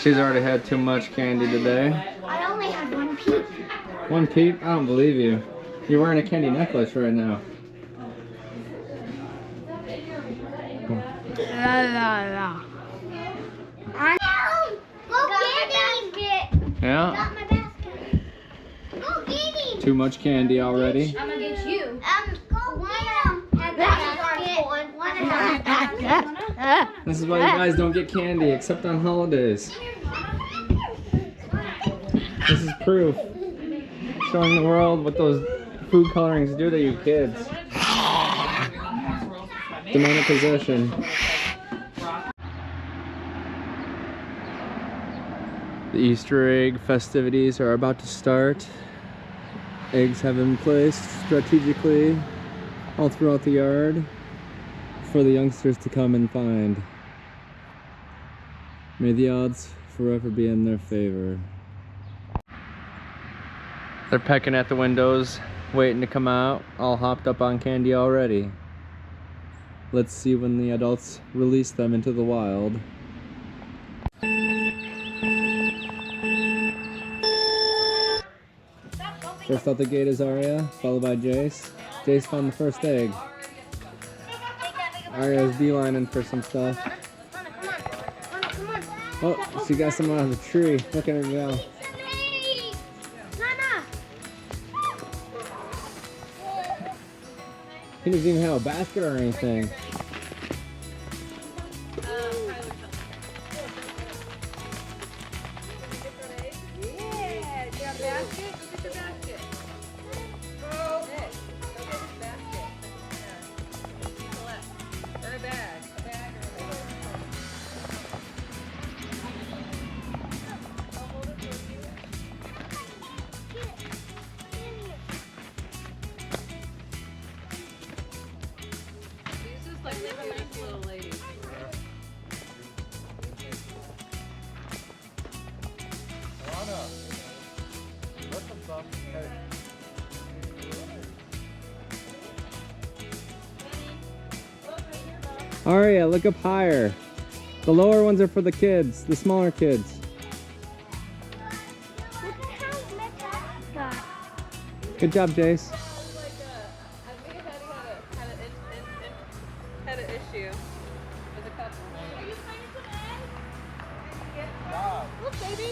She's already had too much candy today. I only had one peep. One peep? I don't believe you. You're wearing a candy necklace right now. La la la. Go get him! Yeah? Got my basket. Go get him! Too much candy already. I'm gonna get you. Go get him! This is why you guys don't get candy except on holidays. This is proof. Showing the world what those food colorings do to you kids. Demonic possession. The Easter egg festivities are about to start. Eggs have been placed strategically all throughout the yard for the youngsters to come and find. May the odds forever be in their favor. They're pecking at the windows, waiting to come out, all hopped up on candy already. Let's see when the adults release them into the wild. First out the gate is Arya, followed by Jace. Jace found the first egg. Arya's beelining for some stuff. Oh, she got some out of the tree. Look at her go. He doesn't even have a basket or anything. Aria, look up higher. The lower ones are for the kids, the smaller kids. Good job, Jace. I think Eddie had an issue with a couple. Are you finding some eggs? Wow. Look, baby.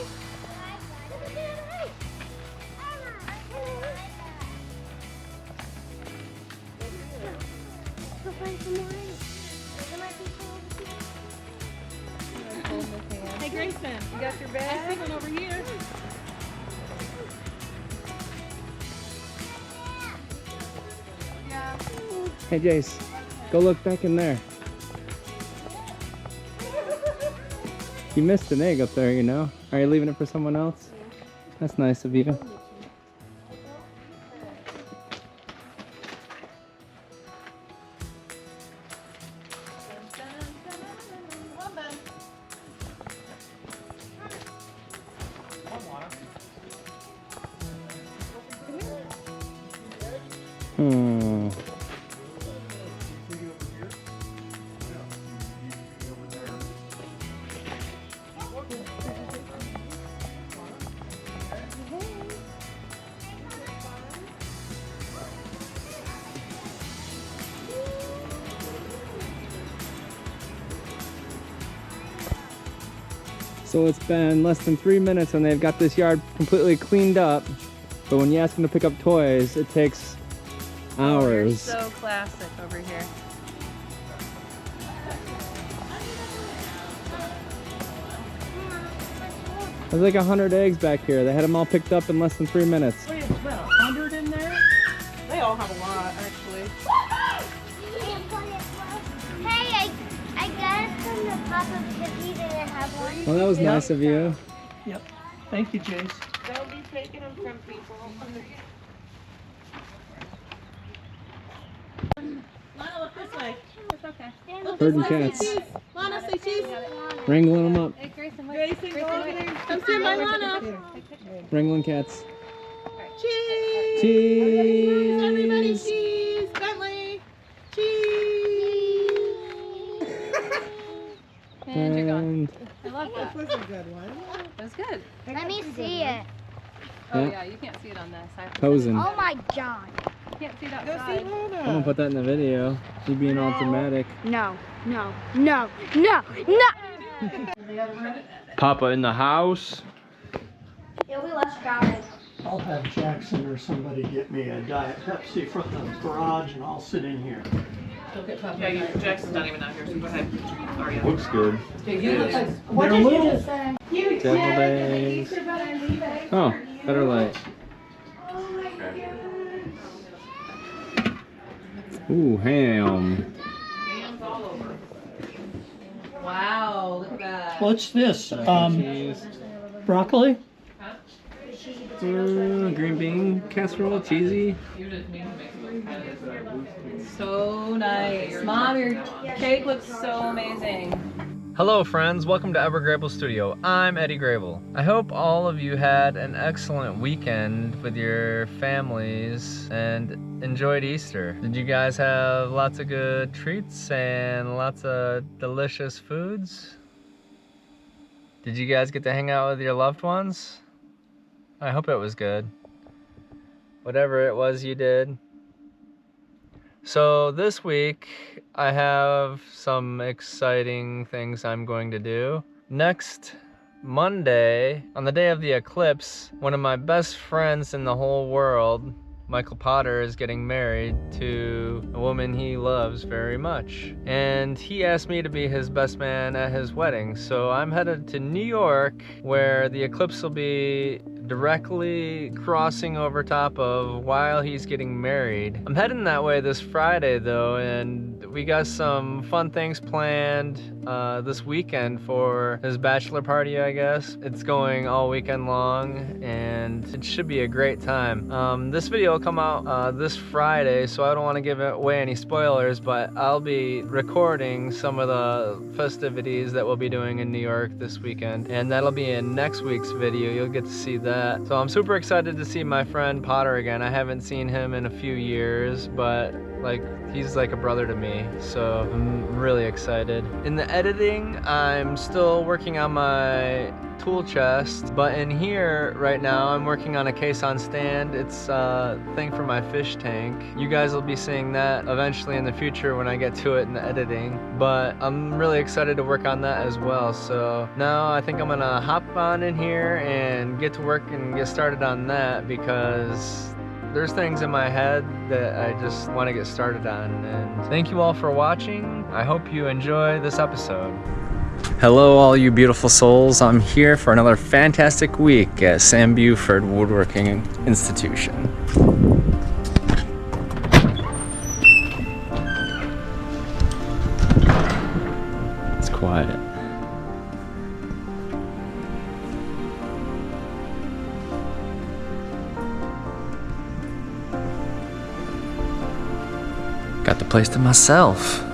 Go find some more eggs. There might be some over here. Hey, Grayson, you got your bag? I see one over here. Hey, Jace, go look back in there. You missed an egg up there, you know. Are you leaving it for someone else? That's nice of you. So it's been less than 3 minutes and they've got this yard completely cleaned up. But when you ask them to pick up toys, it takes hours. So classic over here. There's like 100 eggs back here. They had them all picked up in less than 3 minutes. Wait, is about 100 in there? They all have a lot, actually. Hey, I got it from the top of Tiffany. Did it have one? Well, that was nice of you. Yep. Thank you, Jace. Don't be taking them from people. Lana, look this way. It's okay. Herding cats. Lana, say cheese. Wrangling them up. Hey, Grayson, go over there. Come see my Lana. Wrangling cats. Cheese. Cheese. Everybody, cheese. Bentley. Cheese. And you're gone. And I love that. That was a good one. That was good. Let me see it. Oh Yeah. yeah, you can't see it on this. I have to posing. Oh my god. You can't see that Go see side. I'm gonna Luna. put that in the video. You being all dramatic. No, no, no, no, no. Papa in the house. It'll be less crowded. I'll have Jackson or somebody get me a Diet Pepsi from the garage and I'll sit in here. Yeah, Jackson's not even out here, so go ahead. Aria. Looks good. They're little. Deviled eggs. Oh, better light. Ooh, ham. Hands all over. Wow, look at that. What's this? Cheese. Broccoli? Green bean casserole, cheesy. So nice. Mom, your cake looks so amazing. Hello friends, welcome to Edward Grable Studio. I'm Eddie Grable. I hope all of you had an excellent weekend with your families and enjoyed Easter. Did you guys have lots of good treats and lots of delicious foods? Did you guys get to hang out with your loved ones? I hope it was good. Whatever it was you did. So this week I have some exciting things I'm going to do. Next Monday, on the day of the eclipse, one of my best friends in the whole world, Michael Potter, is getting married to a woman he loves very much. And he asked me to be his best man at his wedding. So I'm headed to New York, where the eclipse will be directly crossing over top of while he's getting married. I'm heading that way this Friday though, and we got some fun things planned this weekend for his bachelor party, I guess. It's going all weekend long and it should be a great time. This video will come out this Friday, so I don't want to give away any spoilers, but I'll be recording some of the festivities that we'll be doing in New York this weekend, and that'll be in next week's video. You'll get to see that. So I'm super excited to see my friend Potter again. I haven't seen him in a few years, but he's like a brother to me, so I'm really excited. In the editing, I'm still working on my tool chest, but in here right now I'm working on a case on stand. It's a thing for my fish tank. You guys will be seeing that eventually in the future when I get to it in the editing, but I'm really excited to work on that as well. So now I think I'm gonna hop on in here and get to work and get started on that, because there's things in my head that I just want to get started on. And thank you all for watching. I hope you enjoy this episode. Hello all you beautiful souls. I'm here for another fantastic week at Sam Beauford Woodworking Institute. It's quiet. Got the place to myself.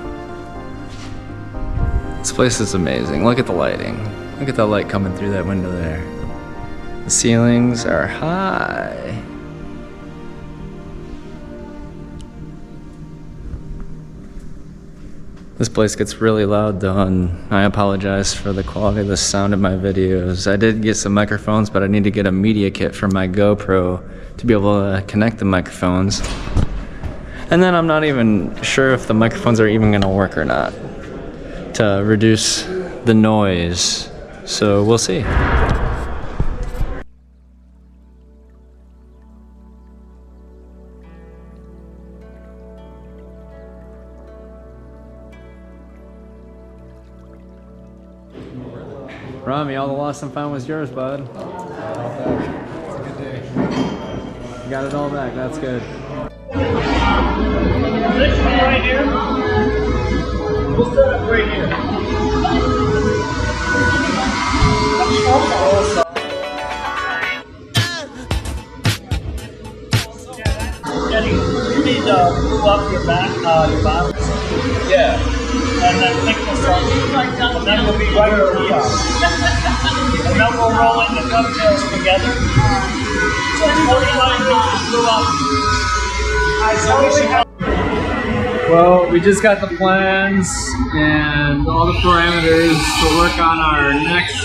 This place is amazing. Look at the lighting. Look at the light coming through that window there. The ceilings are high. This place gets really loud though, and I apologize for the quality of the sound of my videos. I did get some microphones, but I need to get a media kit for my GoPro to be able to connect the microphones. And then I'm not even sure if the microphones are even gonna work or not to reduce the noise. So we'll see. Rami, all the lost and found was yours, bud. It's a good day. You got it all back, that's good. This one right here. We'll set up right here. Eddie, you need to move up your back, your bottom. Yeah. And then pick this up. And then we'll be right where we are. And then we'll roll in the dovetails together. So 45 inches go up. I totally have. Well, we just got the plans and all the parameters to work on our next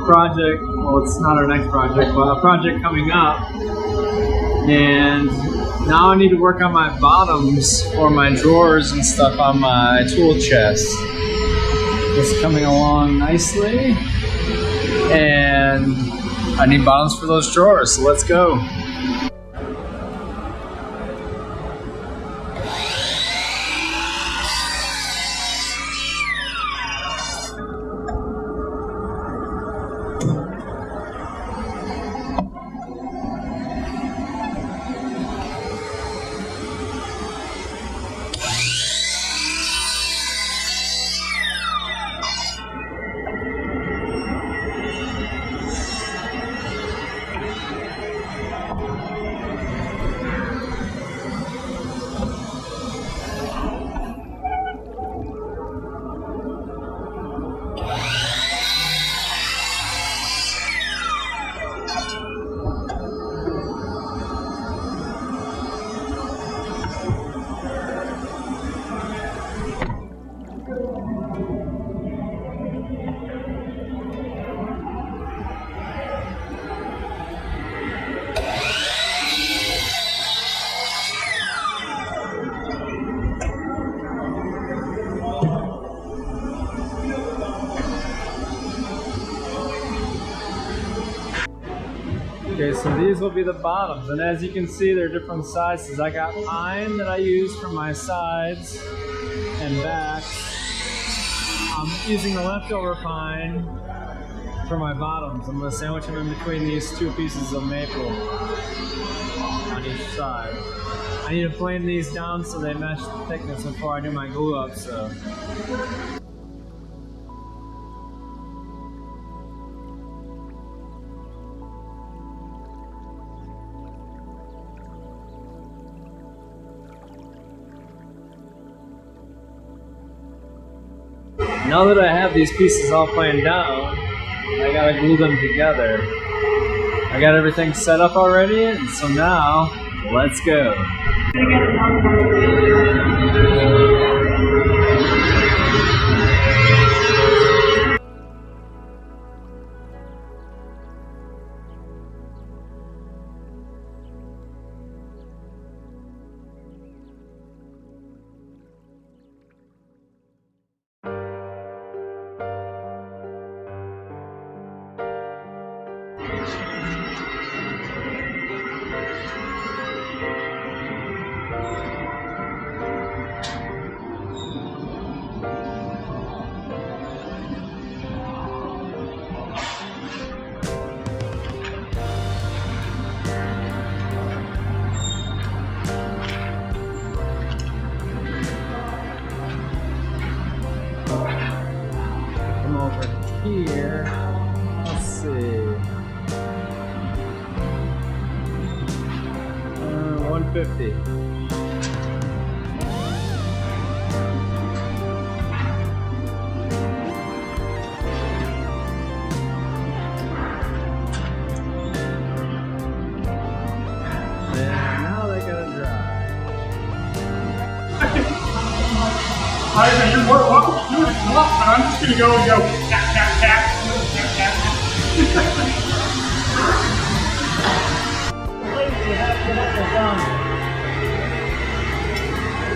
project. Well, it's not our next project, but a project coming up. And now I need to work on my bottoms for my drawers and stuff on my tool chest. It's coming along nicely. And I need bottoms for those drawers, so let's go. Okay, so these will be the bottoms, and as you can see, they're different sizes. I got pine that I use for my sides and backs. I'm using the leftover pine for my bottoms. I'm going to sandwich them in between these two pieces of maple on each side. I need to plane these down so they match the thickness before I do my glue up, so. Now that I have these pieces all planed down, I gotta glue them together. I got everything set up already, and so now, let's go. Come over here. Let's see. 150. You're more welcome to do it if you want, but I'm just going to go and go tap, tap, tap, tap, tap.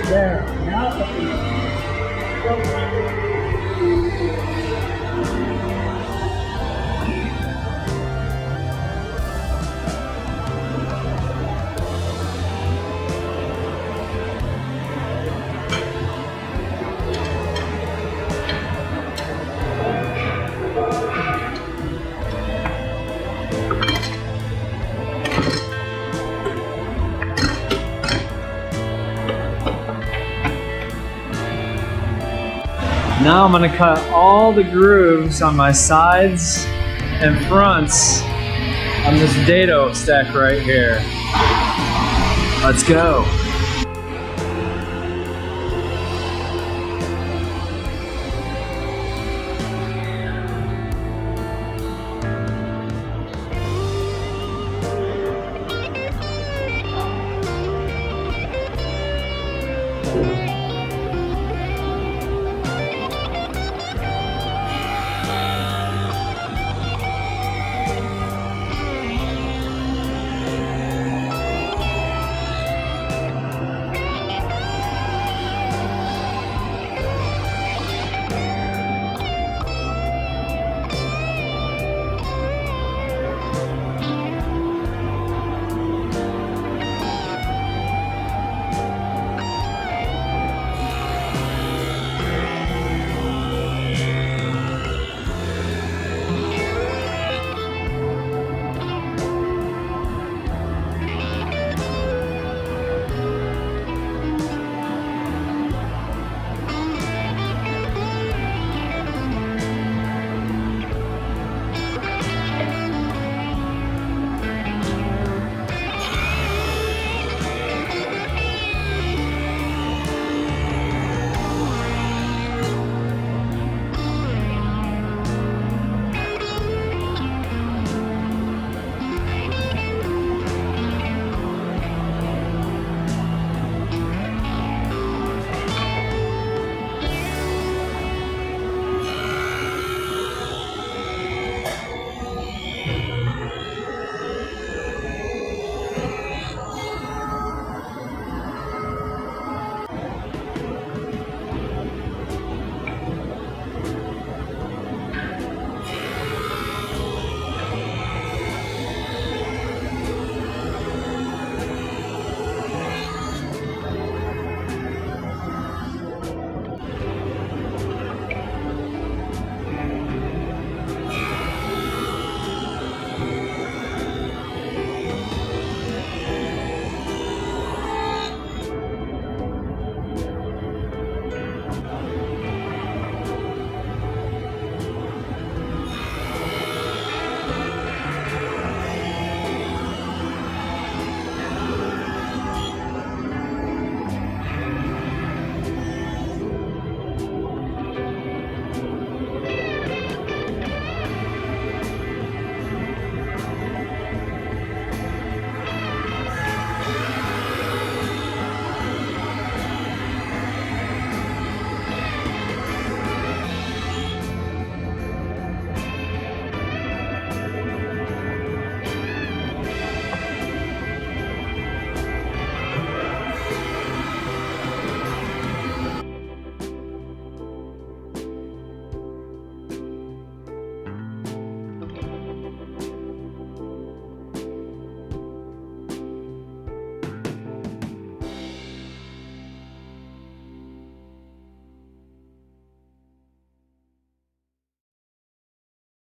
There. Now Now I'm going to cut all the grooves on my sides and fronts on this dado stack right here. Let's go.